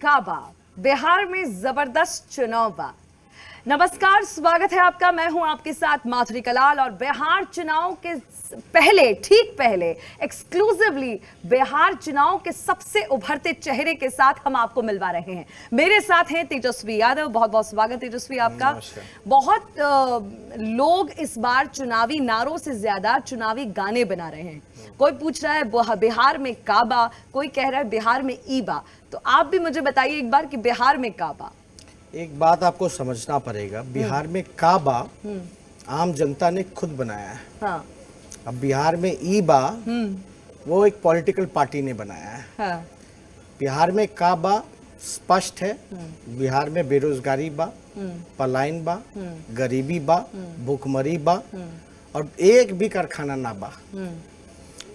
काबा, बिहार में जबरदस्त चुनाव बा। नमस्कार, स्वागत है आपका। मैं हूं आपके साथ माधुरी कलाल और बिहार चुनाव के ठीक पहले एक्सक्लूसिवली बिहार चुनाव के सबसे उभरते चेहरे के साथ हम आपको मिलवा रहे हैं। मेरे साथ हैं तेजस्वी यादव। बहुत बहुत स्वागत तेजस्वी आपका। बहुत लोग इस बार चुनावी नारों से ज्यादा चुनावी गाने बना रहे हैं। कोई पूछ रहा है बिहार में काबा, कोई कह रहा है बिहार में ईबा। तो आप भी मुझे बताइए एक बार कि बिहार में काबा। एक बात आपको समझना पड़ेगा, बिहार में काबा आम जनता ने खुद बनाया है। हाँ। अब बिहार में ईबा वो एक पॉलिटिकल पार्टी ने बनाया है। हाँ। बिहार में काबा स्पष्ट है। बिहार में बेरोजगारी बा, पलायन बा, गरीबी बा, भूखमरी बा और एक भी कारखाना ना बा।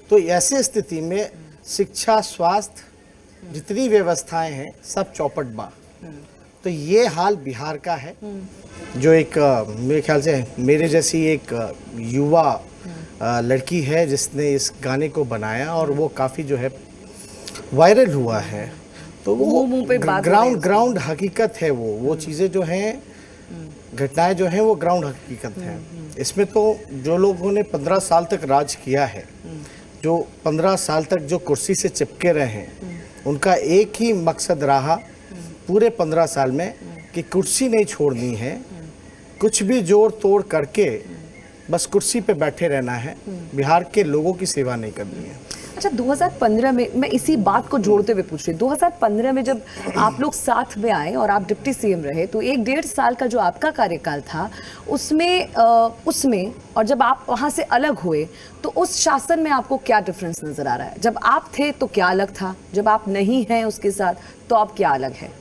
तो ऐसी स्थिति में शिक्षा, स्वास्थ्य, जितनी व्यवस्थाएं हैं सब चौपट बा। तो ये हाल बिहार का है। जो एक मेरे ख्याल से मेरे जैसी एक युवा लड़की है जिसने इस गाने को बनाया और वो काफ़ी जो है वायरल हुआ है। तो वो ग्राउंड हकीकत है। वो चीज़ें जो हैं, घटनाएं जो हैं वो ग्राउंड हकीकत हैं। इसमें तो जो लोगों ने 15 साल तक राज किया है, जो 15 साल तक जो कुर्सी से चिपके रहे हैं, उनका एक ही मकसद रहा पूरे 15 साल में कि कुर्सी नहीं छोड़नी है, कुछ भी जोड़ तोड़ करके बस कुर्सी पे बैठे रहना है, बिहार के लोगों की सेवा नहीं करनी है। अच्छा, 2015 में मैं इसी बात को जोड़ते हुए पूछ रही हूँ, 2015 में जब आप लोग साथ में आए और आप डिप्टी सीएम रहे तो 1-1.5 साल का जो आपका कार्यकाल था उसमें और जब आप वहाँ से अलग हुए तो उस शासन में आपको क्या डिफरेंस नजर आ रहा है? जब आप थे तो क्या अलग था, जब आप नहीं हैं उसके साथ तो अब क्या अलग है?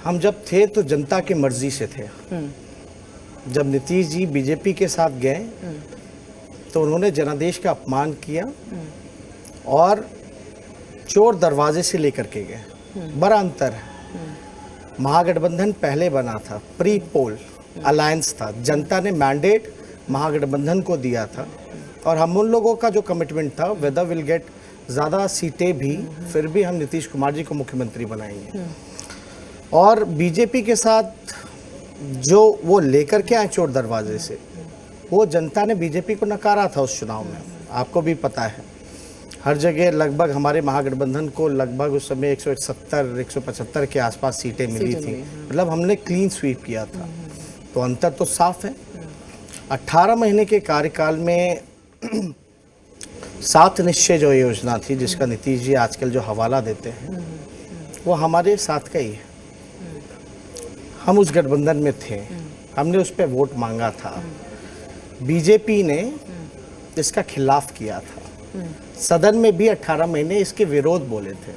हम जब थे तो जनता की मर्जी से थे। जब नीतीश जी बीजेपी के साथ गए तो उन्होंने जनादेश का अपमान किया और चोर दरवाजे से लेकर के गए। बड़ा अंतर है। महागठबंधन पहले बना था, प्री पोल अलायंस था। जनता ने मैंडेट महागठबंधन को दिया था और हम उन लोगों का जो कमिटमेंट था, वेदर विल गेट ज़्यादा सीटें भी, फिर भी हम नीतीश कुमार जी को मुख्यमंत्री बनाएंगे। और बीजेपी के साथ जो वो लेकर के आए चोर दरवाजे से, वो जनता ने बीजेपी को नकारा था उस चुनाव में। आपको भी पता है, हर जगह लगभग हमारे महागठबंधन को लगभग उस समय 171-175 के आसपास सीटें मिली थी। मतलब हमने क्लीन स्वीप किया था। तो अंतर तो साफ है। 18 महीने के कार्यकाल में 7 निश्चय जो योजना थी, जिसका नीतीश जी आजकल जो हवाला देते हैं, वो हमारे साथ का ही है। हम उस गठबंधन में थे, हमने उस पर वोट मांगा था। बीजेपी ने इसका खिलाफ किया था। सदन में भी 18 महीने इसके विरोध बोले थे।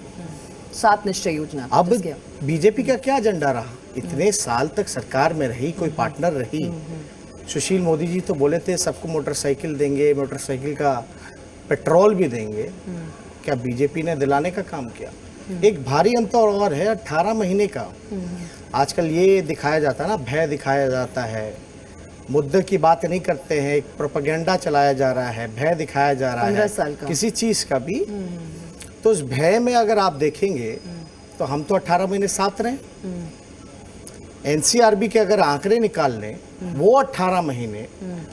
7 निश्चय योजना। अब बीजेपी का क्या एजेंडा रहा? इतने साल तक सरकार में रही, कोई पार्टनर रही। सुशील मोदी जी तो बोले थे सबको मोटरसाइकिल देंगे, मोटरसाइकिल का पेट्रोल भी देंगे। क्या बीजेपी ने दिलाने का काम किया? एक भारी अंतर और है 18 महीने का। आजकल ये दिखाया जाता है ना, भय दिखाया जाता है, मुद्दे की बात नहीं करते हैं, एक प्रोपेगेंडा चलाया जा रहा है, भय दिखाया जा रहा है किसी चीज़ का भी। तो उस भय में अगर आप देखेंगे तो हम तो 18 महीने साथ रहे। एनसीआरबी के अगर आंकड़े निकाल लें, वो 18 महीने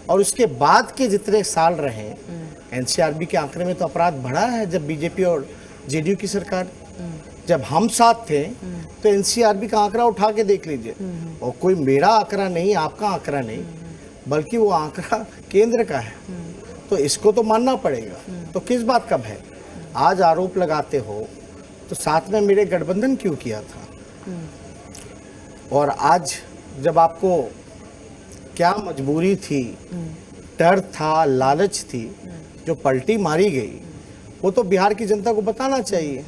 और उसके बाद के जितने साल रहे, एनसीआरबी के आंकड़े में तो अपराध बढ़ा है। जब बीजेपी और जेडीयू की सरकार, जब हम साथ थे तो एनसीआरबी का आंकड़ा उठा के देख लीजिए। और कोई मेरा आंकड़ा नहीं, आपका आंकड़ा नहीं, बल्कि वो आंकड़ा केंद्र का है। तो इसको तो मानना पड़ेगा। तो किस बात का भय? आज आरोप लगाते हो तो साथ में मेरे गठबंधन क्यों किया था? और आज जब आपको क्या मजबूरी थी, डर था, लालच थी, जो पलटी मारी गई, वो तो बिहार की जनता को बताना चाहिए।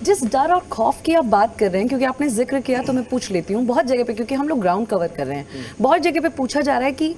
जिस डर और खौफ की आप बात कर रहे हैं, क्योंकि आपने जिक्र किया तो मैं पूछ लेती हूँ, बहुत जगह पे, क्योंकि हम लोग ग्राउंड कवर कर रहे हैं, बहुत जगह पे पूछा जा रहा है कि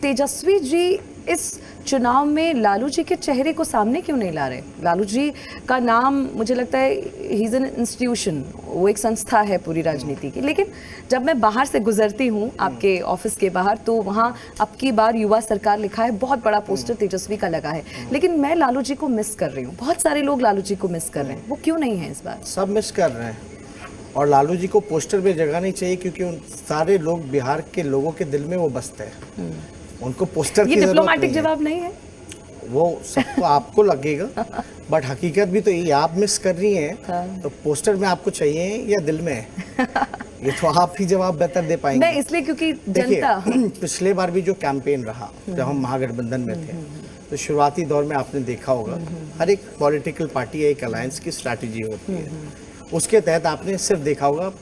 तेजस्वी जी इस चुनाव में लालू जी के चेहरे को सामने क्यों नहीं ला रहे? लालू जी का नाम, मुझे लगता है ही इज एन इंस्टीट्यूशन, वो एक संस्था है पूरी राजनीति की। लेकिन जब मैं बाहर से गुजरती हूँ आपके ऑफिस के बाहर, तो वहाँ अब की बार युवा सरकार लिखा है, बहुत बड़ा पोस्टर तेजस्वी का लगा है, लेकिन मैं लालू जी को मिस कर रही हूँ। बहुत सारे लोग लालू जी को मिस कर रहे हैं, वो क्यों नहीं है इस बार? सब मिस कर रहे हैं, और लालू जी को पोस्टर में जगह नहीं चाहिए, क्योंकि उन सारे लोग बिहार के लोगों के दिल में वो बसते हैं। उनको पोस्टर की ये जरूरत डिप्लोमेटिक नहीं है। जवाब नहीं है, वो सबको आपको लगेगा, बट हकीकत भी तो ये आप मिस कर रही हैं। हाँ। तो पोस्टर में आपको चाहिए या दिल में? ये तो आप ही जवाब बेहतर दे पाएंगे। मैं इसलिए क्योंकि देखिए, जनता पिछले बार भी जो कैंपेन रहा जब हम महागठबंधन में थे, तो शुरुआती दौर में आपने देखा होगा हर एक पॉलिटिकल पार्टी एक अलायंस की स्ट्रैटेजी होती है। उसके तहत आपने सिर्फ देखा होगा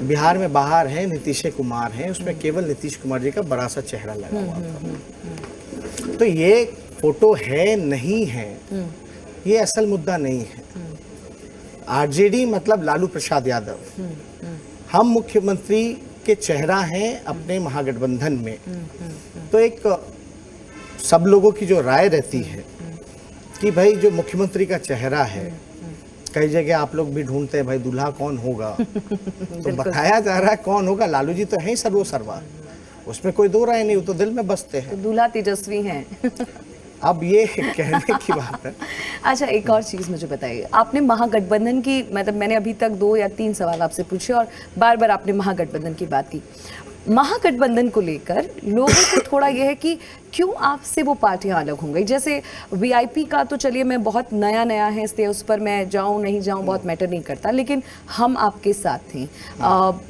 बिहार में बाहर हैं नीतीश कुमार हैं, उसमें केवल नीतीश कुमार जी का बड़ा सा चेहरा लगा हुआ था। तो ये फोटो है नहीं है, ये असल मुद्दा नहीं है। आरजेडी मतलब लालू प्रसाद यादव, हम मुख्यमंत्री के चेहरा हैं अपने महागठबंधन में। तो एक सब लोगों की जो राय रहती है कि भाई जो मुख्यमंत्री का चेहरा है, कई जगह आप लोग भी ढूंढते हैं भाई दूल्हा कौन होगा, तो बताया जा रहा है कौन होगा। लालू जी तो है ही सर्वो सर्वा, उसमें कोई दो राय नहीं, वो तो दिल में बसते हैं। तो दूल्हा तेजस्वी हैं। अब ये कहने की बात है। अच्छा, एक और चीज़ मुझे बताइए, आपने महागठबंधन की, मतलब मैंने अभी तक 2 या 3 सवाल आपसे पूछे और बार बार आपने महागठबंधन की बात की। महागठबंधन को लेकर लोगों को थोड़ा यह है कि क्यों आपसे वो पार्टियां अलग होंगी। जैसे वीआईपी का तो चलिए मैं बहुत नया है, इसलिए उस पर मैं जाऊं नहीं जाऊं बहुत मैटर नहीं करता, लेकिन हम आपके साथ थे।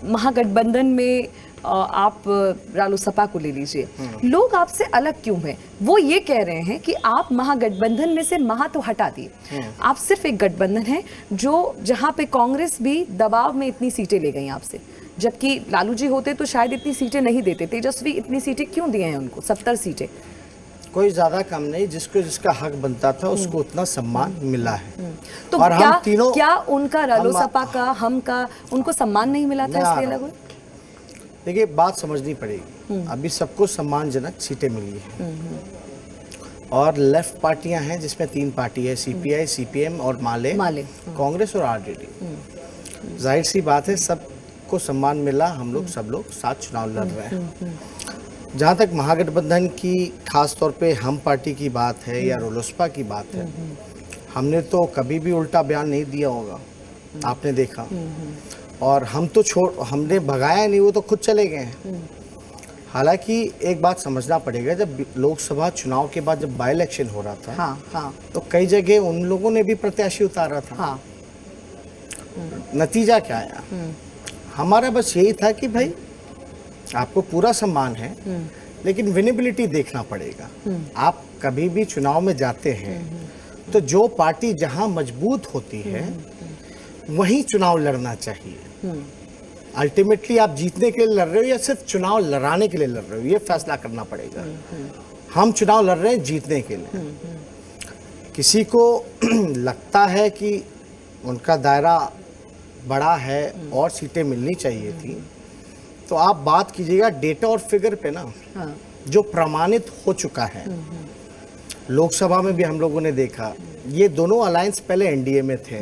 महागठबंधन में आप रालोसपा को ले लीजिए, लोग आपसे अलग क्यों हैं? वो ये कह रहे हैं कि आप महागठबंधन में से महा तो हटा दिए, आप सिर्फ एक गठबंधन है जो जहां पे कांग्रेस भी दबाव में इतनी सीटें ले गई आपसे, जबकि लालू जी होते तो शायद इतनी सीटें नहीं देते। तेजस्वी इतनी सीटें क्यों दिए हैं उनको, 70 सीटें? कोई ज्यादा कम नहीं, जिसको जिसका हक बनता था उसको उतना सम्मान मिला है। तो और क्या हम तीनों, क्या उनका रालोसपा का, हम का, उनको सम्मान नहीं मिला था इसलिए अलग हुए? देखिए बात समझनी पड़ेगी, अभी सबको सम्मानजनक सीटें मिली है, और लेफ्ट पार्टियां हैं जिसमें 3 पार्टी है, सीपीआई, सीपीएम और माले, कांग्रेस और आरजेडी। जाहिर सी बात है सबको सम्मान मिला, हम लोग सब लोग साथ चुनाव लड़ रहे हैं। जहाँ तक महागठबंधन की खास तौर पे हम पार्टी की बात है या रालोसपा की बात है, हमने तो कभी भी उल्टा बयान नहीं दिया होगा, आपने देखा। और हम तो हमने भगाया नहीं, वो तो खुद चले गए हैं। हालांकि एक बात समझना पड़ेगा, जब लोकसभा चुनाव के बाद जब बाई इलेक्शन हो रहा था, हाँ। तो कई जगह उन लोगों ने भी प्रत्याशी उतारा था। हाँ। नतीजा क्या आया? हमारा बस यही था कि भाई आपको पूरा सम्मान है, लेकिन विनेबिलिटी देखना पड़ेगा। आप कभी भी चुनाव में जाते हैं तो जो पार्टी जहां मजबूत होती है वहीं चुनाव लड़ना चाहिए। अल्टीमेटली आप जीतने के लिए लड़ रहे हो या सिर्फ चुनाव लड़ाने के लिए लड़ रहे हो, ये फैसला करना पड़ेगा। हम चुनाव लड़ रहे हैं जीतने के लिए। किसी को लगता है कि उनका दायरा बड़ा है और सीटें मिलनी चाहिए थी, तो आप बात कीजिएगा डेटा और फिगर पे ना, जो प्रमाणित हो चुका है। लोकसभा में भी हम लोगों ने देखा, ये दोनों अलायंस पहले एनडीए में थे,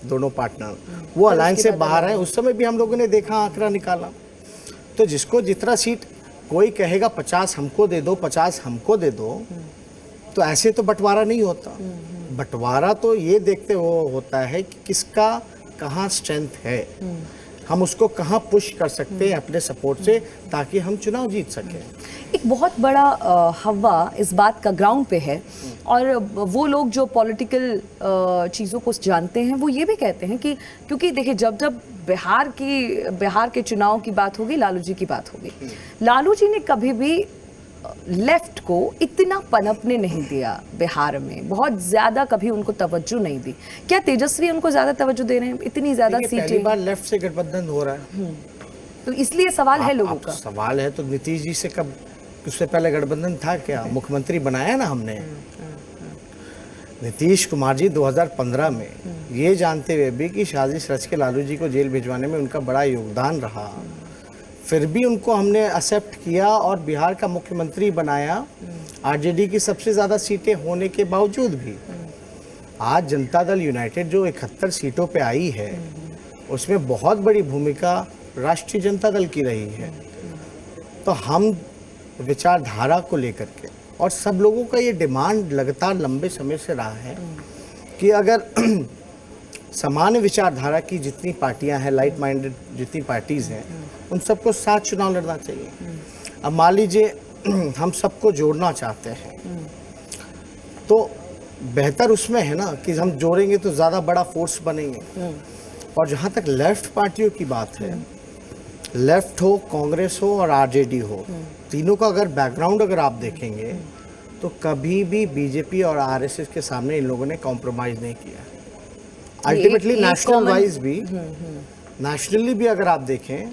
दोनों पार्टनर, वो अलायंस से बाहर आए, उस समय भी हम लोगों ने देखा, आंकड़ा निकाला। तो जिसको जितना सीट, कोई कहेगा 50 हमको दे दो, 50 हमको दे दो, तो ऐसे तो बंटवारा नहीं होता। बंटवारा तो ये देखते हो होता है कि किसका कहाँ स्ट्रेंथ है, हम उसको कहाँ पुश कर सकते हैं अपने सपोर्ट से, ताकि हम चुनाव जीत सकें। एक बहुत बड़ा हवा इस बात का ग्राउंड पे है, और वो लोग जो पॉलिटिकल चीज़ों को जानते हैं वो ये भी कहते हैं कि क्योंकि देखिए जब बिहार के चुनाव की बात होगी, लालू जी की बात होगी, लालू जी ने कभी भी लेफ्ट को इतना पनपने नहीं दिया बिहार में, बहुत ज्यादा कभी उनको तवज्जो नहीं दी। क्या तेजस्वी उनको ज्यादा तवज्जो दे रहे हैं? इतनी ज्यादा सीटें, पहली बार लेफ्ट से गठबंधन हो रहा है, तो इसलिए सवाल है लोगों का। सवाल है तो नीतीश जी से कब, उससे पहले गठबंधन था क्या? मुख्यमंत्री बनाया ना हमने नीतीश कुमार जी 2015 में, ये जानते हुए भी कि साजिश रच के लालू जी को जेल भिजवाने में उनका बड़ा योगदान रहा, फिर भी उनको हमने एक्सेप्ट किया और बिहार का मुख्यमंत्री बनाया, आरजेडी की सबसे ज़्यादा सीटें होने के बावजूद भी आज जनता दल यूनाइटेड जो 71 सीटों पे आई है, उसमें बहुत बड़ी भूमिका राष्ट्रीय जनता दल की रही है। तो हम विचारधारा को लेकर के, और सब लोगों का ये डिमांड लगातार लंबे समय से रहा है कि अगर सामान्य विचारधारा की जितनी पार्टियां हैं, लाइट माइंडेड जितनी पार्टीज़ हैं, उन सबको साथ चुनाव लड़ना चाहिए। अब मान लीजिए हम सबको जोड़ना चाहते हैं, तो बेहतर उसमें है ना कि हम जोड़ेंगे तो ज़्यादा बड़ा फोर्स बनेंगे। और जहाँ तक लेफ्ट पार्टियों की बात है, लेफ्ट हो, कांग्रेस हो और आरजेडी हो, तीनों का अगर बैकग्राउंड अगर आप देखेंगे तो कभी भी बीजेपी और आरएसएस के सामने इन लोगों ने कॉम्प्रोमाइज़ नहीं किया। अल्टीमेटली नेशनल वाइज भी, नेशनली भी अगर आप देखें,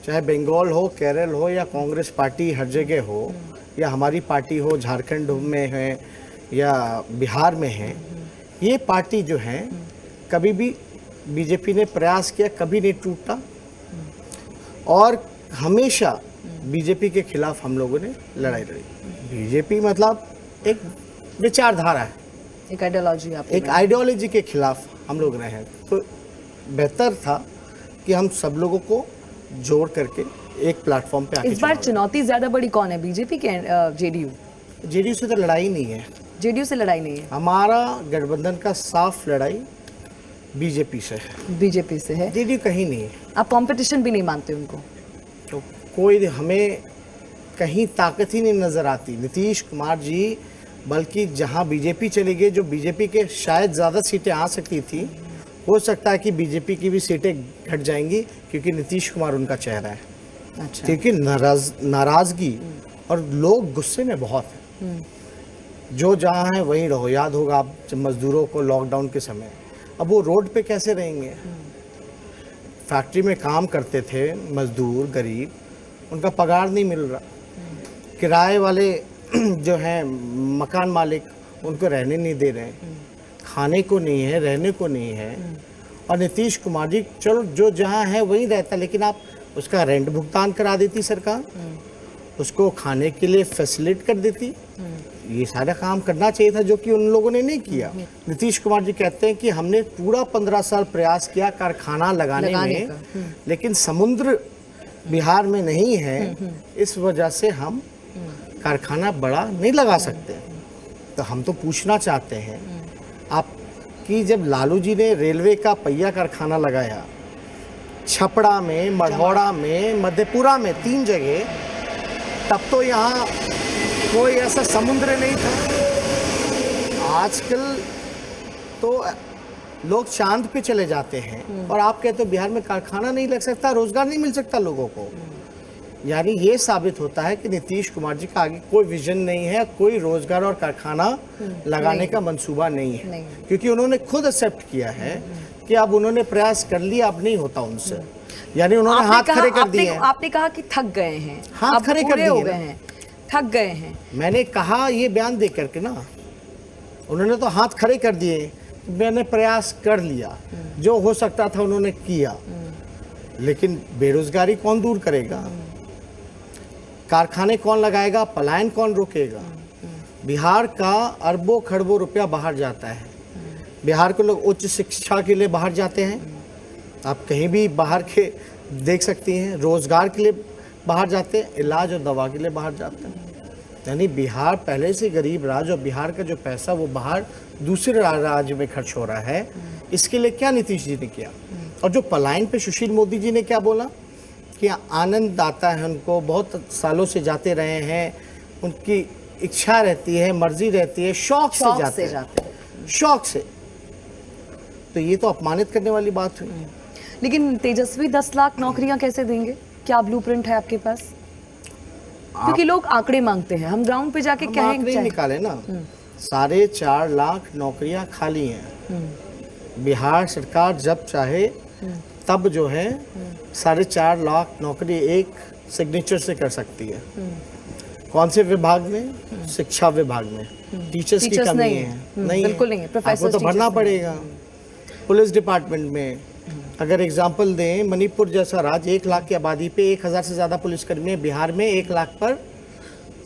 चाहे बंगाल हो, केरल हो या कांग्रेस पार्टी हर जगह हो, या हमारी पार्टी हो झारखंड में है या बिहार में है, ये पार्टी जो है कभी भी बीजेपी ने प्रयास किया, कभी नहीं टूटा, और हमेशा बीजेपी के खिलाफ हम लोगों ने लड़ाई लड़ी। बीजेपी मतलब एक विचारधारा है, एक आइडियोलॉजी, एक आइडियोलॉजी के खिलाफ हम लोग रहे हैं। तो बेहतर था कि हम सब लोगों को जोड़ करके एक प्लेटफॉर्म पे आके इस बार चुनौती ज्यादा बड़ी कौन है, बीजेपी के जेडीयू? जेडीयू से तो लड़ाई नहीं है, जेडीयू से लड़ाई नहीं है, हमारा गठबंधन का साफ लड़ाई बीजेपी से है, बीजेपी से है। जेडीयू कहीं नहीं है। आप कंपटीशन भी नहीं मानते उनको? तो कोई हमें कहीं ताकत ही नहीं नजर आती। नीतीश कुमार जी, बल्कि जहां बीजेपी चली गई, जो बीजेपी के शायद ज़्यादा सीटें आ सकती थी, हो सकता है कि बीजेपी की भी सीटें घट जाएंगी, क्योंकि नीतीश कुमार उनका चेहरा है। अच्छा। क्योंकि नाराज़गी और लोग गुस्से में बहुत हैं। जो जहाँ है वहीं रहो। याद होगा आप जब मजदूरों को लॉकडाउन के समय, अब वो रोड पे कैसे रहेंगे? फैक्ट्री में काम करते थे मजदूर गरीब, उनका पगार नहीं मिल रहा। किराए वाले जो हैं मकान मालिक, उनको रहने नहीं दे रहे हैं, खाने को नहीं है, रहने को नहीं है। और नीतीश कुमार जी, चलो जो जहाँ है वहीं रहता, लेकिन आप उसका रेंट भुगतान करा देती सरकार, उसको खाने के लिए फैसिलिट कर देती। ये सारा काम करना चाहिए था, जो कि उन लोगों ने नहीं किया। नीतीश कुमार जी कहते हैं कि हमने पूरा 15 साल प्रयास किया कारखाना लगाने में, लेकिन समुद्र बिहार में नहीं है, इस वजह से हम कारखाना बड़ा नहीं लगा सकते। तो हम तो पूछना चाहते हैं आप कि जब लालू जी ने रेलवे का पहिया कारखाना लगाया, छपड़ा में, मढ़ौरा में, मधेपुरा में, 3 जगह, तब तो यहाँ कोई ऐसा समुद्र नहीं था। आजकल तो लोग चांद पे चले जाते हैं, और आप कहते हो बिहार में कारखाना नहीं लग सकता, रोजगार नहीं मिल सकता लोगों को। यानी ये साबित होता है कि नीतीश कुमार जी का आगे कोई विजन नहीं है, कोई रोजगार और कारखाना लगाने का मंसूबा नहीं है। क्योंकि उन्होंने खुद एक्सेप्ट किया है कि अब उन्होंने प्रयास कर लिया, अब नहीं होता उनसे। यानी उन्होंने हाथ खड़े कर दिए हैं। आपने कहा कि थक गए हैं, हाथ खड़े कर दिए हो गए हैं, थक गए हैं। मैंने कहा ये बयान दे करके ना, उन्होंने तो हाथ खड़े कर दिए, मैंने प्रयास कर लिया, जो हो सकता था उन्होंने किया, लेकिन बेरोजगारी कौन दूर करेगा? कारखाने कौन लगाएगा? पलायन कौन रोकेगा? बिहार का अरबों खरबों रुपया बाहर जाता है। बिहार के लोग उच्च शिक्षा के लिए बाहर जाते हैं, आप कहीं भी बाहर के देख सकती हैं। रोजगार के लिए बाहर जाते हैं, इलाज और दवा के लिए बाहर जाते हैं। यानी बिहार पहले से गरीब राज्य, और बिहार का जो पैसा वो बाहर दूसरे राज्य में खर्च हो रहा है। इसके लिए क्या नीतीश जी ने किया? और जो पलायन पे सुशील मोदी जी ने क्या बोला कि आनंद आता है उनको, बहुत सालों से जाते रहे हैं, उनकी इच्छा रहती है, मर्जी रहती है, शौक से जाते हैं, शौक से। तो ये तो अपमानित करने वाली बात हुई। लेकिन तेजस्वी 10 लाख नौकरियां कैसे देंगे? क्या ब्लूप्रिंट है आपके पास? क्योंकि लोग आंकड़े मांगते हैं, हम ग्राउंड पे जाके क्या आंकड़े निकाले ना। 4.5 लाख नौकरियां खाली हैं। बिहार सरकार जब चाहे तब जो है 4.5 लाख नौकरी एक सिग्नेचर से कर सकती है। कौन से विभाग में? शिक्षा विभाग में। टीचर्स की कमी है, नहीं बिल्कुल नहीं है, आपको तो भरना पड़ेगा। पुलिस डिपार्टमेंट में अगर एग्जांपल दें, मणिपुर जैसा राज्य 1 लाख की आबादी पे 1000 से ज़्यादा पुलिसकर्मी है, बिहार में 1 लाख पर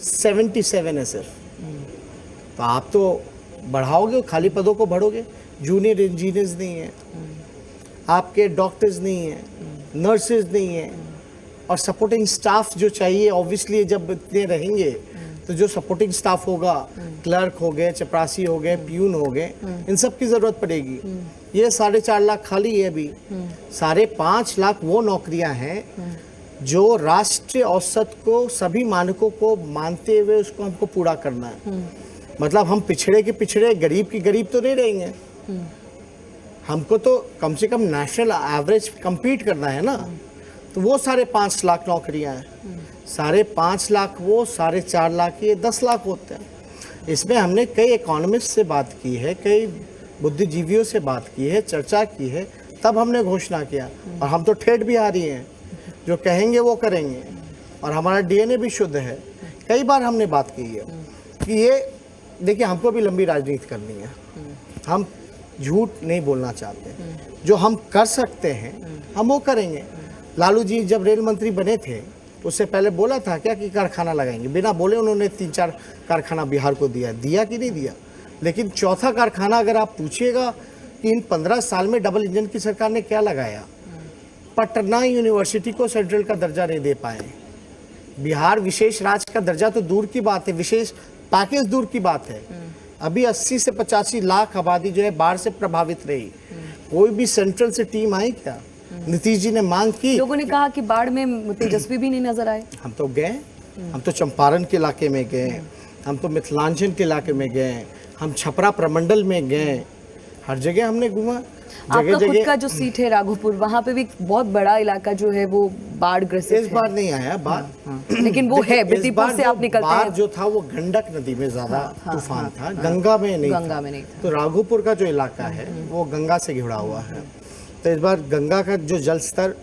77 है सिर्फ। तो आप तो बढ़ाओगे, खाली पदों को बढ़ोगे। जूनियर इंजीनियर्स नहीं है, आपके डॉक्टर्स नहीं है, नर्सेज नहीं है, और सपोर्टिंग स्टाफ जो चाहिए ऑब्वियसली जब इतने रहेंगे तो जो सपोर्टिंग स्टाफ होगा, क्लर्क हो गए, चपरासी हो गए, प्यून हो गए, इन सब की ज़रूरत पड़ेगी। ये 4.5 लाख खाली है अभी। 5.5 लाख वो नौकरियां हैं जो राष्ट्रीय औसत को, सभी मानकों को मानते हुए उसको हमको पूरा करना है। मतलब हम पिछड़े के पिछड़े, गरीब की गरीब तो नहीं रहेंगे। हमको तो कम से कम नेशनल एवरेज compete करना है ना। तो वो 5.5 लाख नौकरियां हैं। 5.5 लाख वो, 4.5 लाख ये 10 लाख होते हैं। इसमें हमने कई इकोनॉमिस्ट से बात की है, कई बुद्धिजीवियों से बात की है, चर्चा की है, तब हमने घोषणा किया। और हम तो ठेठ बिहारी हैं, जो कहेंगे वो करेंगे, और हमारा डीएनए भी शुद्ध है। कई बार हमने बात की है कि ये देखिए, हमको भी लंबी राजनीति करनी है, हम झूठ नहीं बोलना चाहते। जो हम कर सकते हैं हम वो करेंगे। लालू जी जब रेल मंत्री बने थे उससे पहले बोला था क्या कि कारखाना लगाएंगे, बिना बोले उन्होंने 3-4 कारखाना बिहार को दिया कि नहीं दिया। लेकिन चौथा कारखाना अगर आप पूछिएगा कि इन 15 साल में डबल इंजन की सरकार ने क्या लगाया, पटना यूनिवर्सिटी को सेंट्रल का दर्जा नहीं दे पाए। बिहार विशेष राज्य का दर्जा तो दूर की बात है, विशेष पैकेज दूर की बात है। अभी 80 से 85 लाख आबादी जो है बाढ़ से प्रभावित रही। कोई भी सेंट्रल से टीम आई क्या? नीतीश जी ने मांग की। लोगों ने कहा कि बाढ़ में तेजस्वी भी नहीं नजर आए। हम तो गए, हम तो चंपारण के इलाके में गए, हम तो मिथिलांचल के इलाके में गए, हम छपरा प्रमंडल में गए, हर जगह हमने घूमा। आपका खुद का जो सीट है राघोपुर, वहाँ पे भी बहुत बड़ा इलाका जो है वो बाढ़ ग्रसित है। इस बार नहीं आया बाढ़, लेकिन वो है बितिपुर से आप निकलते हैं। जो था वो गंडक नदी में ज्यादा तूफान था, गंगा में नहीं था। तो राघोपुर का जो इलाका है वो गंगा से घिरा हुआ है। तो इस बार गंगा का जो जल स्तर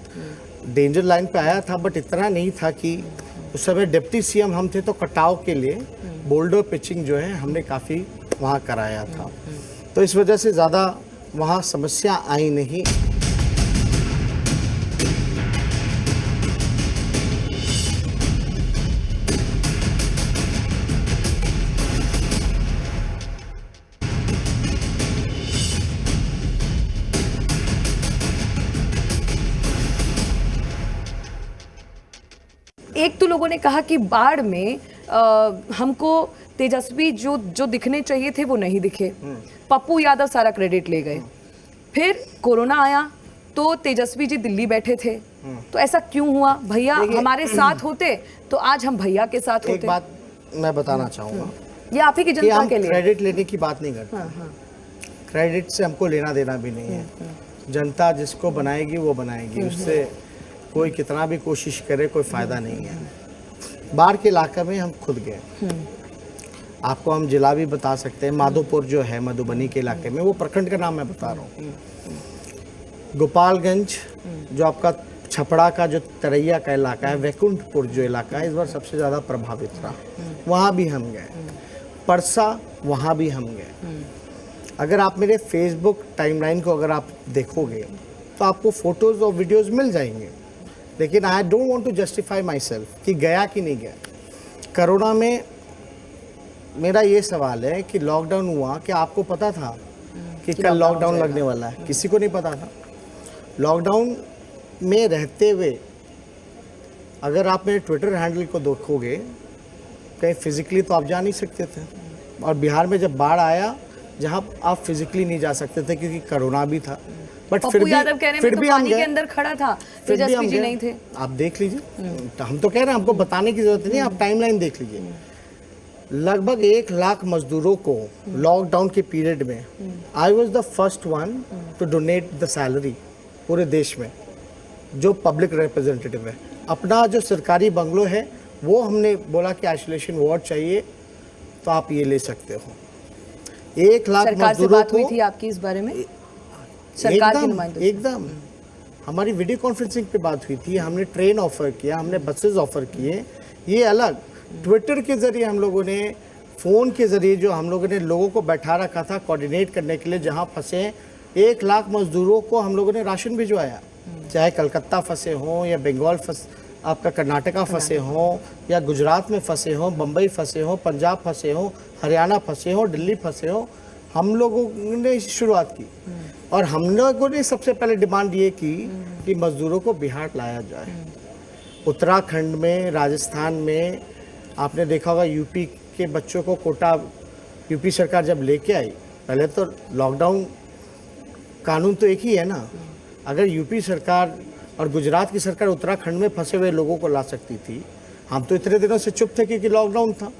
डेंजर लाइन पे आया था, बट इतना नहीं था कि उस समय डिप्टी सीएम हम थे, तो कटाव के लिए बोल्डर पिचिंग जो है हमने काफ़ी वहाँ कराया था। तो इस वजह से ज़्यादा वहाँ समस्या आई नहीं। एक तो लोगों ने कहा कि बाढ़ में हमको तेजस्वी जो दिखने चाहिए थे वो नहीं दिखे। पप्पू यादव सारा क्रेडिट ले गए। फिर कोरोना आया तो तेजस्वी जी दिल्ली बैठे थे। तो ऐसा क्यों हुआ? भैया हमारे साथ होते तो आज हम भैया के साथ होते। एक बात मैं बताना चाहूँगा, ये आप ही की जनता के लिए। क्रेडिट लेने की बात नहीं करते। क्रेडिट से हमको लेना देना भी नहीं है। जनता जिसको बनाएगी वो बनाएगी, उससे कोई कितना भी कोशिश करे कोई फायदा नहीं है। बाढ़ के इलाके में हम खुद गए। आपको हम जिला भी बता सकते हैं, माधोपुर जो है मधुबनी के इलाके में, वो प्रखंड का नाम मैं बता रहा हूँ। गोपालगंज जो आपका छपड़ा का जो तरैया का इलाका है, वैकुंठपुर जो इलाका है, इस बार सबसे ज़्यादा प्रभावित रहा, वहाँ भी हम गए। परसा वहाँ भी हम गए। अगर आप मेरे फेसबुक टाइमलाइन को अगर आप देखोगे तो आपको फोटोज़ और वीडियोज़ मिल जाएंगे। लेकिन I don't want to justify myself कि गया कि नहीं गया। कोरोना में मेरा ये सवाल है कि लॉकडाउन हुआ, क्या आपको पता था कि कल लॉकडाउन लगने वाला है? किसी को नहीं पता था। लॉकडाउन में रहते हुए अगर आप मेरे ट्विटर हैंडल को देखोगे, कहीं फिजिकली तो आप जा नहीं सकते थे। और बिहार में जब बाढ़ आया, जहाँ आप फिजिकली नहीं जा सकते थे क्योंकि कोरोना भी था, बट फिर भी हम के अंदर खड़ा था, तेजस्वी जी नहीं थे। आप देख लीजिए, हम तो कह रहे हैं, हमको बताने की जरूरत नहीं, आप टाइमलाइन देख लीजिए। लगभग 1 लाख मजदूरों को लॉकडाउन के पीरियड में I was the first one two donate the salary पूरे देश में, जो पब्लिक रिप्रेजेंटेटिव है। अपना जो सरकारी बंगलो है वो हमने बोला कि आइसोलेशन वार्ड चाहिए तो आप ये ले सकते हो। 1 लाख मजदूरों बात हुई थी आपकी इस बारे में? सरकार की नुमाइंदों एकदम हमारी वीडियो कॉन्फ्रेंसिंग पे बात हुई थी। हमने ट्रेन ऑफर किया, हमने बसेस ऑफर किए। ये अलग ट्विटर के जरिए हम लोगों ने, फ़ोन के ज़रिए जो हम लोगों ने लोगों को बैठा रखा था कोऑर्डिनेट करने के लिए, जहाँ फंसे 1 लाख मजदूरों को हम लोगों ने राशन भिजवाया। चाहे कलकत्ता फंसे हों या बंगाल आपका कर्नाटका फंसे हों या गुजरात में फंसे हों, बम्बई फंसे हों, पंजाब फंसे हों, हरियाणा फंसे हों, दिल्ली फंसे हों, हम लोगों ने शुरुआत की और हम लोगों ने सबसे पहले डिमांड ये की कि मजदूरों को बिहार लाया जाए। उत्तराखंड में, राजस्थान में आपने देखा होगा यूपी के बच्चों को कोटा यूपी सरकार जब लेके आई, पहले तो लॉकडाउन कानून तो एक ही है ना। अगर यूपी सरकार और गुजरात की सरकार उत्तराखंड में फंसे हुए लोगों को ला सकती थी, हम तो इतने दिनों से चुप थे क्योंकि लॉकडाउन था।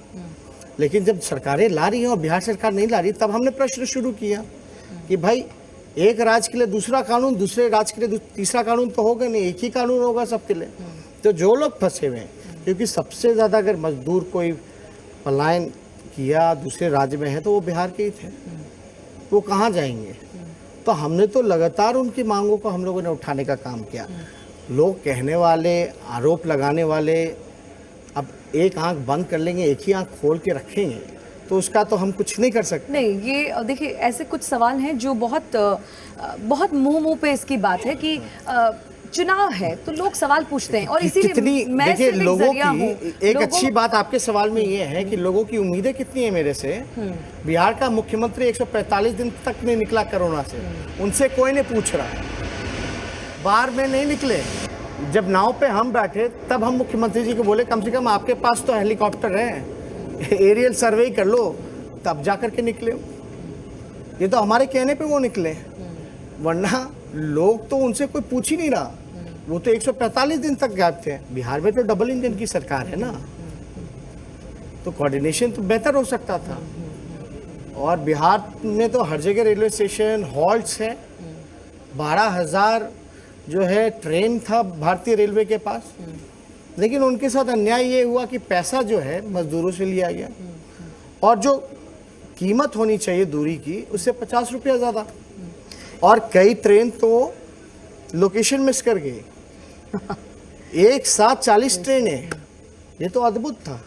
लेकिन जब सरकारें ला रही हैं और बिहार सरकार नहीं ला रही, तब हमने प्रश्न शुरू किया कि भाई एक राज्य के लिए दूसरा कानून, दूसरे राज्य के लिए तीसरा कानून तो होगा नहीं, एक ही कानून होगा सबके लिए। तो जो लोग फंसे हुए हैं, क्योंकि सबसे ज़्यादा अगर मजदूर कोई पलायन किया दूसरे राज्य में है तो वो बिहार के ही थे, वो कहाँ जाएंगे। तो हमने तो लगातार उनकी मांगों को हम लोगों ने उठाने का काम किया। लोग कहने वाले, आरोप लगाने वाले अब एक आंख बंद कर लेंगे, एक ही आंख खोल के रखेंगे, तो उसका तो हम कुछ नहीं कर सकते। नहीं, ये देखिए ऐसे कुछ सवाल हैं जो बहुत मुंह पे इसकी बात है कि चुनाव है तो लोग सवाल पूछते हैं और इसीलिए मैं देखिए सिर्फ एक लोगों जरिया हूं। की एक अच्छी बात आपके सवाल में ये है कि लोगों की उम्मीदें कितनी है मेरे से। बिहार का मुख्यमंत्री 145 दिन तक नहीं निकला कोरोना से, उनसे कोई नहीं पूछ रहा, बाहर में नहीं निकले। जब नाव पे हम बैठे तब हम मुख्यमंत्री जी को बोले कम से कम आपके पास तो हेलीकॉप्टर है, एरियल सर्वे कर लो, तब जाकर के निकले। ये तो हमारे कहने पे वो निकले, वरना लोग तो उनसे कोई पूछ ही नहीं रहा। वो तो 145 दिन तक गायब थे। बिहार में तो डबल इंजन की सरकार है ना, तो कोऑर्डिनेशन तो बेहतर हो सकता था। और बिहार में तो हर जगह रेलवे स्टेशन, हॉल्ट्स है, 12,000 जो है ट्रेन था भारतीय रेलवे के पास। लेकिन उनके साथ अन्याय ये हुआ कि पैसा जो है मजदूरों से लिया गया और जो कीमत होनी चाहिए दूरी की उससे 50 रुपया ज़्यादा, और कई ट्रेन तो लोकेशन मिस कर गई। एक साथ 40 ट्रेनें, ये तो अद्भुत था।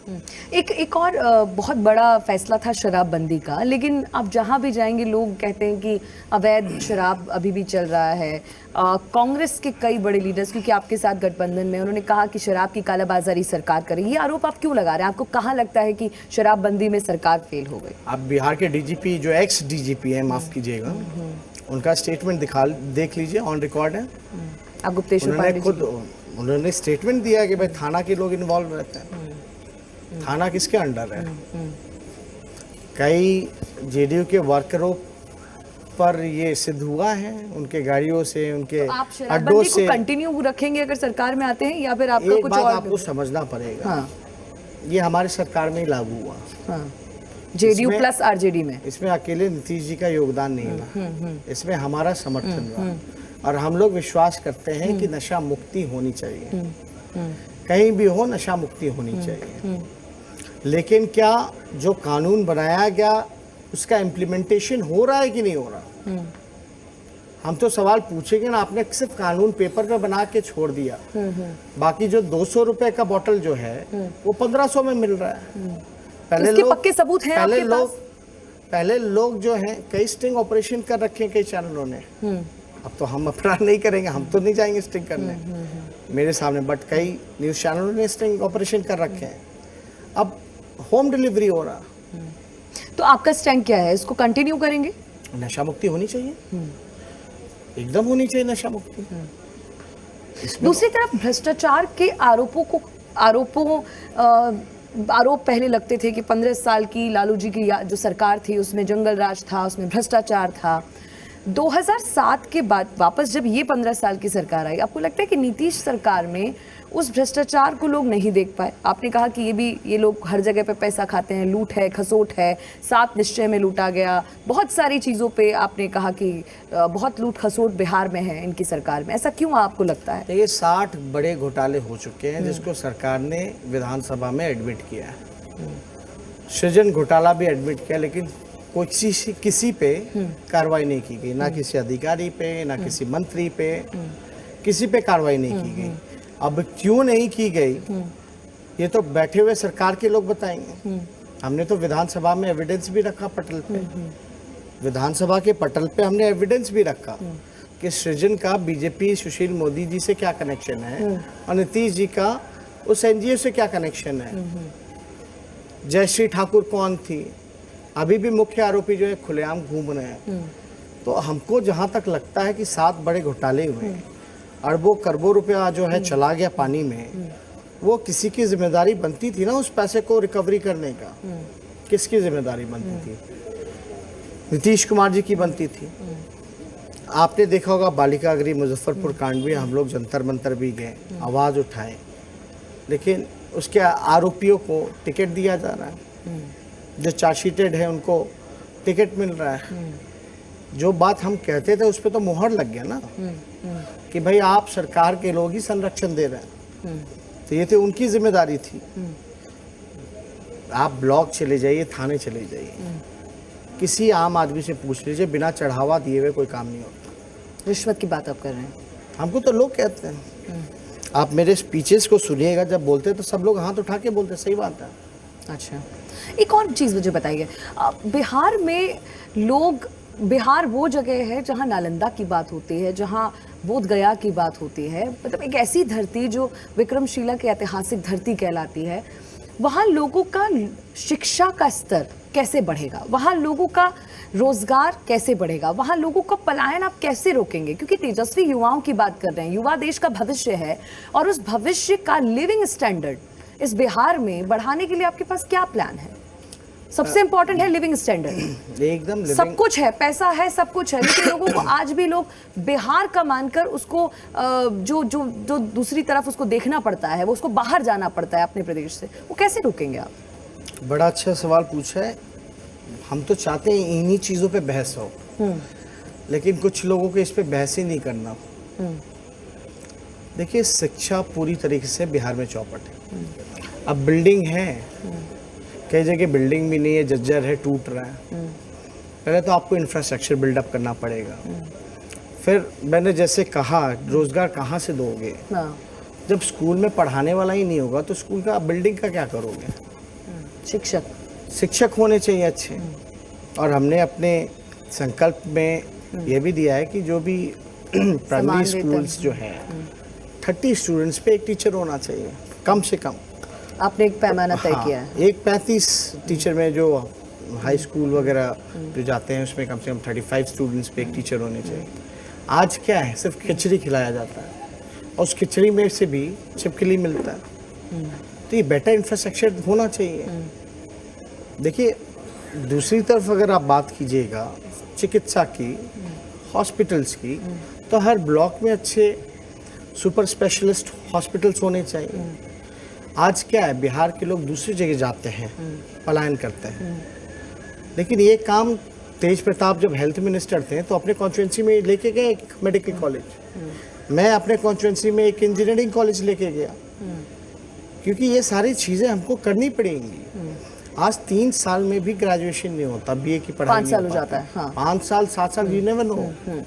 एक और बहुत बड़ा फैसला था शराबबंदी का, लेकिन आप जहां भी जाएंगे लोग कहते हैं कि अवैध शराब अभी भी चल रहा है। कांग्रेस के कई बड़े लीडर्स, क्योंकि आपके साथ गठबंधन में, उन्होंने कहा कि शराब की कालाबाजारी सरकार करेगी। ये आरोप आप क्यों लगा रहे हैं? आपको कहाँ लगता है कि शराबबंदी में सरकार फेल हो गई? आप बिहार के डीजीपी जो एक्स डीजीपी है, माफ कीजिएगा, उनका स्टेटमेंट देख लीजिए, ऑन रिकॉर्ड है। आप गुप्तेश्वर पांडे खुद उन्होंने स्टेटमेंट दिया कि भाई थाना के लोग इन्वॉल्व रहते हैं। थाना किसके अंडर है? कई जेडीयू के वर्करों पर ये सिद्ध हुआ है, उनके गाड़ियों से, उनके तो आप अड्डों से। कंटिन्यू रखेंगे अगर सरकार में आते हैं, या फिर आपका एक कुछ बात और? आपको समझना पड़ेगा। हाँ। ये हमारी सरकार में ही लागू हुआ। हाँ। जेडीयू प्लस आरजेडी में। इसमें अकेले नीतीश जी का योगदान नहीं रहा, इसमें हमारा समर्थन रहा। और हम लोग विश्वास करते हैं कि नशा मुक्ति होनी चाहिए, कहीं भी हो नशा मुक्ति होनी चाहिए। लेकिन क्या जो कानून बनाया गया उसका इम्प्लीमेंटेशन हो रहा है कि नहीं हो रहा? हम तो सवाल पूछेंगे ना। आपने सिर्फ कानून पेपर पे बना के छोड़ दिया, बाकी जो 200 रुपए का बोतल जो है वो 1500 में मिल रहा है। पहले लोग पक्के सबूत हैं आपके पास? पहले लोग जो हैं कई स्टिंग ऑपरेशन कर रखे हैं कई चैनलों ने। अब तो हम अपना नहीं करेंगे, हम तो नहीं जाएंगे स्टिंग करने मेरे सामने, बट कई न्यूज चैनलों ने स्टिंग ऑपरेशन कर रखे हैं। अब होम डिलीवरी हो रहा। तो आपका स्टैंड क्या है? इसको कंटिन्यू करेंगे? नशा मुक्ति होनी चाहिए, एकदम होनी चाहिए नशा मुक्ति। दूसरी तरफ भ्रष्टाचार के आरोप पहले लगते थे कि 15 साल की लालू जी की जो सरकार थी उसमें जंगल राज था, उसमें भ्रष्टाचार था। 2007 के बाद वापस जब ये 15 साल की सरकार आई, आपको लगता है कि नीतीश सरकार में उस भ्रष्टाचार को लोग नहीं देख पाए? आपने कहा कि ये लोग हर जगह पे पैसा खाते हैं, लूट है, खसोट है, 7 निश्चय में लूटा गया, बहुत सारी चीज़ों पे आपने कहा कि बहुत लूट खसोट बिहार में है इनकी सरकार में। ऐसा क्यों आपको लगता है? ये 60 बड़े घोटाले हो चुके हैं जिसको सरकार ने विधानसभा में एडमिट किया है। सृजन घोटाला भी एडमिट किया, लेकिन किसी पे कार्रवाई नहीं की गई, ना किसी अधिकारी पे, ना किसी मंत्री पे, किसी पे कार्रवाई नहीं की गई। अब क्यों नहीं की गई ये तो बैठे हुए सरकार के लोग बताएंगे। हमने तो विधानसभा में एविडेंस भी रखा पटल पे, विधानसभा के पटल पे हमने एविडेंस भी रखा। कि सृजन का बीजेपी सुशील मोदी जी से क्या कनेक्शन है और नीतीश जी का उस एनजीओ से क्या कनेक्शन है। जयश्री ठाकुर कौन थी, अभी भी मुख्य आरोपी जो है खुलेआम घूम रहे हैं। तो हमको जहां तक लगता है कि 7 बड़े घोटाले हुए, अरबों करोड़ों रुपया जो है चला गया पानी में, वो किसी की जिम्मेदारी बनती थी ना उस पैसे को रिकवरी करने का। किसकी जिम्मेदारी बनती थी? नीतीश कुमार जी की बनती थी। आपने देखा होगा बालिका गृह मुजफ्फरपुर कांड में हम लोग जंतर मंतर भी गए, आवाज उठाए, लेकिन उसके आरोपियों को टिकट दिया जा रहा है, जो चार्जशीटेड है उनको टिकट मिल रहा है। जो बात हम कहते थे उस पर तो मुहर लग गया ना कि भाई आप सरकार के लोग ही संरक्षण दे रहे हैं। तो ये तो उनकी जिम्मेदारी थी। आप ब्लॉक चले जाइए, थाने चले जाइए, किसी आम आदमी से पूछ लीजिए, बिना चढ़ावा दिए हुए कोई काम नहीं होता। रिश्वत की बात आप कर रहे हैं? हमको तो लोग कहते हैं। आप मेरे स्पीचेस को सुनिएगा, जब बोलते हैं तो सब लोग हाथ उठा के बोलते हैं, सही बात है। अच्छा, एक और चीज़ मुझे बताइए, बिहार में लोग, बिहार वो जगह है जहाँ नालंदा की बात होती है, जहाँ बोध गया की बात होती है, मतलब एक ऐसी धरती जो विक्रमशिला की ऐतिहासिक धरती कहलाती है। वहाँ लोगों का शिक्षा का स्तर कैसे बढ़ेगा, वहाँ लोगों का रोजगार कैसे बढ़ेगा, वहाँ लोगों का पलायन आप कैसे रोकेंगे? क्योंकि तेजस्वी युवाओं की बात कर रहे हैं, युवा देश का भविष्य है, और उस भविष्य का लिविंग स्टैंडर्ड इस बिहार में बढ़ाने के लिए आपके पास क्या प्लान है? सबसे इंपॉर्टेंट है लिविंग स्टैंडर्ड। एकदम सब कुछ है, पैसा है, सब कुछ है, लेकिन लोगों को आज भी लोग बिहार का मानकर उसको जो जो जो दूसरी तरफ उसको देखना पड़ता है, वो उसको बाहर जाना पड़ता है अपने प्रदेश से, वो कैसे रोकेंगे आप? बड़ा अच्छा सवाल पूछा है। हम तो चाहते हैं इन्हीं चीज़ों पे बहस हो, लेकिन कुछ लोगों को इस पे बहस ही नहीं करना। देखिए, शिक्षा पूरी तरीके से बिहार में चौपट है। अब बिल्डिंग है, कई जगह बिल्डिंग भी नहीं है, जर्जर है, टूट रहा है। पहले तो आपको इंफ्रास्ट्रक्चर बिल्डअप करना पड़ेगा। फिर मैंने जैसे कहा, रोजगार कहाँ से दोगे? जब स्कूल में पढ़ाने वाला ही नहीं होगा तो स्कूल का बिल्डिंग का क्या करोगे? शिक्षक होने चाहिए अच्छे। और हमने अपने संकल्प में ये भी दिया है कि जो भी प्राइमरी स्कूल्स जो हैं 30 स्टूडेंट्स पे एक टीचर होना चाहिए कम से कम। आपने एक पैमाना तय किया है? एक 35 टीचर में, जो हाई स्कूल वगैरह जो जाते हैं उसमें कम से कम 35 स्टूडेंट्स पे एक टीचर होने चाहिए। आज क्या है, सिर्फ खिचड़ी खिलाया जाता है और उस खिचड़ी में से भी छिपकली मिलता है। तो ये बेटर इंफ्रास्ट्रक्चर होना चाहिए। देखिए, दूसरी तरफ अगर आप बात कीजिएगा चिकित्सा की, हॉस्पिटल्स की, तो हर ब्लॉक में अच्छे सुपर स्पेशलिस्ट हॉस्पिटल्स होने चाहिए। आज क्या है, बिहार के लोग दूसरी जगह जाते हैं, पलायन करते हैं, लेकिन ये काम तेज प्रताप जब हेल्थ मिनिस्टर थे तो अपने कॉन्स्टिट्यूंसी में लेके गए एक मेडिकल कॉलेज। मैं अपने कॉन्स्टिट्यूंसी में एक इंजीनियरिंग कॉलेज लेके गया, क्योंकि ये सारी चीज़ें हमको करनी पड़ेंगी। आज 3 साल में भी ग्रेजुएशन नहीं होता, बीए की पढ़ाई 5 साल हो जाता है। हाँ। 5 साल 7 साल, यू नेवर नो।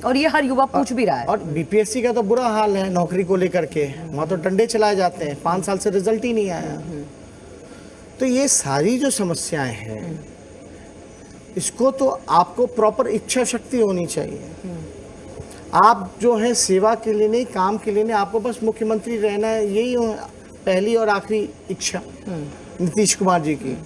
और ये हर युवा पूछ भी रहा है। और बीपीएससी का तो बुरा हाल है नौकरी को लेकर के, वहाँ तो डंडे चलाए जाते हैं, 5 साल से रिजल्ट ही नहीं आया। तो ये सारी जो समस्याएं हैं, इसको तो आपको प्रॉपर इच्छा शक्ति होनी चाहिए। आप जो है सेवा के लिए नहीं, काम के लिए नहीं, आपको बस मुख्यमंत्री रहना है, यही पहली और आखिरी इच्छा नीतीश कुमार जी की।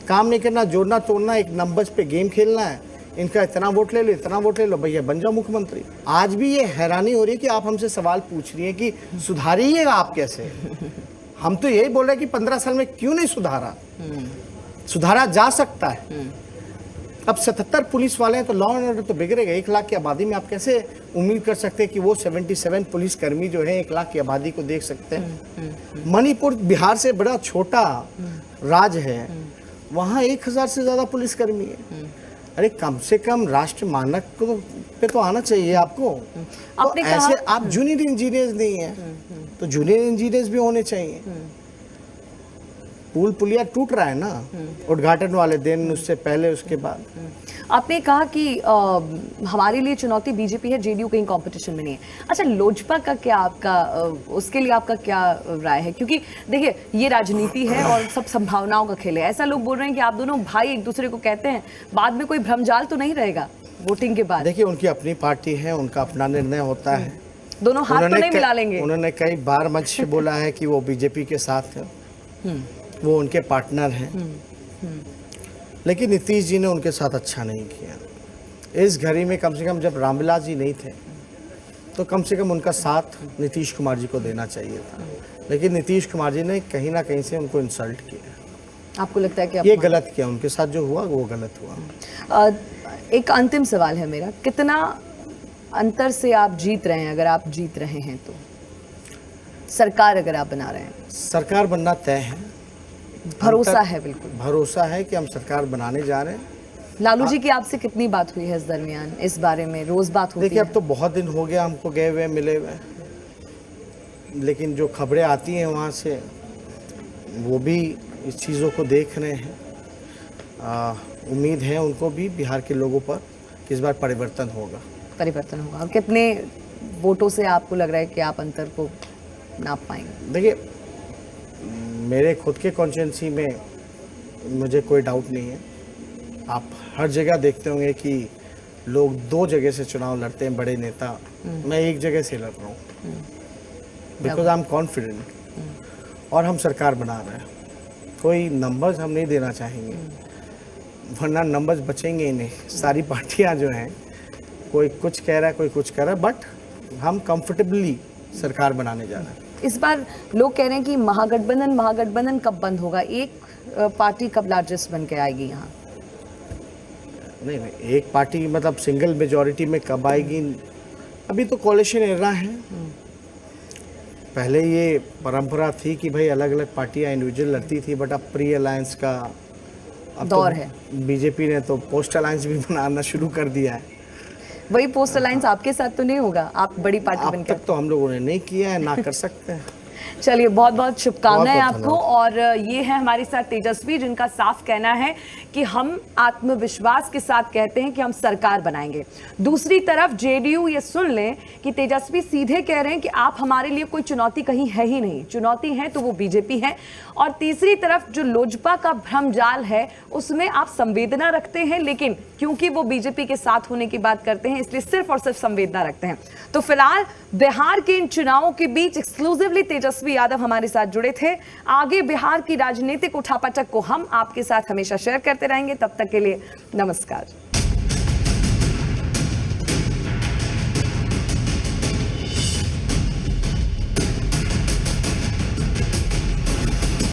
काम नहीं करना, जोड़ना तोड़ना, एक नंबर्स पे गेम खेलना है, इनका इतना वोट ले लो, इतना वोट ले लो, भैया बन जाओ मुख्यमंत्री। आज भी ये हैरानी हो रही है कि आप हमसे सवाल पूछ रही हैं कि सुधारिएगा आप कैसे। हम तो यही बोल रहे हैं कि 15 साल में क्यों नहीं सुधारा? सुधारा जा सकता है। अब 77 पुलिस वाले हैं तो लॉ एंड ऑर्डर तो बिगड़ेगा। 1 लाख की आबादी में आप कैसे उम्मीद कर सकते हैं कि वो 77 पुलिस कर्मी जो है 1 लाख की आबादी को देख सकते हैं? मणिपुर बिहार से बड़ा छोटा राज्य है, वहाँ 1000 से ज़्यादा पुलिसकर्मी है। अरे कम से कम राष्ट्र मानक पे तो आना चाहिए आपको। तो ऐसे आप जूनियर इंजीनियर्स नहीं हैं, तो जूनियर इंजीनियर्स भी होने चाहिए। पुल पुलिया टूट रहा है ना, उद्घाटन वाले दिन, उससे पहले, उसके बाद। आपने कहा कि हमारे लिए चुनौती बीजेपी है, जेडीयू कहीं कंपटीशन में नहीं है। अच्छा, लोजपा का क्या आपका, उसके लिए आपका क्या राय है? क्योंकि देखिए, ये राजनीति है और सब संभावनाओं का खेल है। ऐसा लोग बोल रहे हैं कि आप दोनों भाई एक दूसरे को कहते हैं, बाद में कोई भ्रमजाल तो नहीं रहेगा? वोटिंग के बाद? देखिए, उनकी अपनी पार्टी है, उनका अपना निर्णय होता है। दोनों हाथ तो नहीं मिला लेंगे? उन्होंने कई बार मंच से बोला है कि वो बीजेपी के साथ है, वो उनके पार्टनर हैं, लेकिन नीतीश जी ने उनके साथ अच्छा नहीं किया। इस घड़ी में कम से कम जब रामविलास जी नहीं थे तो कम से कम उनका साथ नीतीश कुमार जी को देना चाहिए था, लेकिन नीतीश कुमार जी ने कहीं ना कहीं से उनको इंसल्ट किया। आपको लगता है कि ये गलत किया, उनके साथ जो हुआ वो गलत हुआ। एक अंतिम सवाल है मेरा, कितना अंतर से आप जीत रहे हैं, अगर आप जीत रहे हैं तो? सरकार अगर आप बना रहे हैं? सरकार बनना तय है, भरोसा है? बिल्कुल भरोसा है कि हम सरकार बनाने जा रहे हैं। लालू जी की आपसे कितनी बात हुई है इस दरमियान, इस बारे में? रोज बात होती देखिए, है? अब तो बहुत दिन हो गया हमको गए हुए मिले हुए, लेकिन जो खबरें आती हैं वहाँ से वो भी इस चीज़ों को देख रहे हैं। उम्मीद है उनको भी बिहार के लोगों पर कि इस बार परिवर्तन होगा। परिवर्तन होगा। और कितने वोटों से आपको लग रहा है कि आप अंतर को नाप पाएंगे? देखिए, मेरे खुद के कॉन्स्टिट्यूंसी में मुझे कोई डाउट नहीं है। आप हर जगह देखते होंगे कि लोग दो जगह से चुनाव लड़ते हैं, बड़े नेता। मैं एक जगह से लड़ रहा हूँ बिकॉज आई एम कॉन्फिडेंट, और हम सरकार बना रहे हैं। कोई नंबर्स हम नहीं देना चाहेंगे, वरना नंबर्स बचेंगे ही नहीं। सारी पार्टियां जो हैं, कोई कुछ कह रहा है, कोई कुछ कह रहा है, बट हम कंफर्टेबली सरकार बनाने जा रहे हैं। इस बार लोग कह रहे हैं कि महागठबंधन कब बंद होगा? एक पार्टी कब लार्जेस्ट बन के आएगी यहाँ? नहीं, एक पार्टी मतलब सिंगल मेजॉरिटी में कब आएगी? अभी तो कोalition एरा है। पहले ये परंपरा थी कि भाई अलग अलग पार्टियां इंडिविजुअल लड़ती थी, बट अब प्री अलायंस का अब दौर तो है। बीजेपी ने तो पोस्ट अलायंस भी बनाना शुरू कर दिया है। वही पोस्ट अलायंस आपके साथ तो नहीं होगा? आप बड़ी पार्टी अब बनकर। तक तो हम लोगों ने नहीं किया है, ना कर सकते हैं। चलिए, बहुत बहुत शुभकामनाएं बहुत आपको। और ये है हमारे साथ तेजस्वी, जिनका साफ कहना है कि हम आत्मविश्वास के साथ कहते हैं कि हम सरकार बनाएंगे। दूसरी तरफ जेडीयू ये सुन लें कि तेजस्वी सीधे कह रहे हैं कि आप हमारे लिए कोई चुनौती कहीं है ही नहीं, चुनौती है तो वो बीजेपी है। और तीसरी तरफ जो लोजपा का भ्रम जाल है उसमें आप संवेदना रखते हैं, लेकिन क्योंकि वो बीजेपी के साथ होने की बात करते हैं इसलिए सिर्फ और सिर्फ संवेदना रखते हैं। तो फिलहाल बिहार के इन चुनावों के बीच एक्सक्लूसिवली तेजस्वी यादव हमारे साथ जुड़े थे। आगे बिहार की राजनीतिक उठापटक को हम आपके साथ हमेशा शेयर करते रहेंगे। तब तक के लिए नमस्कार।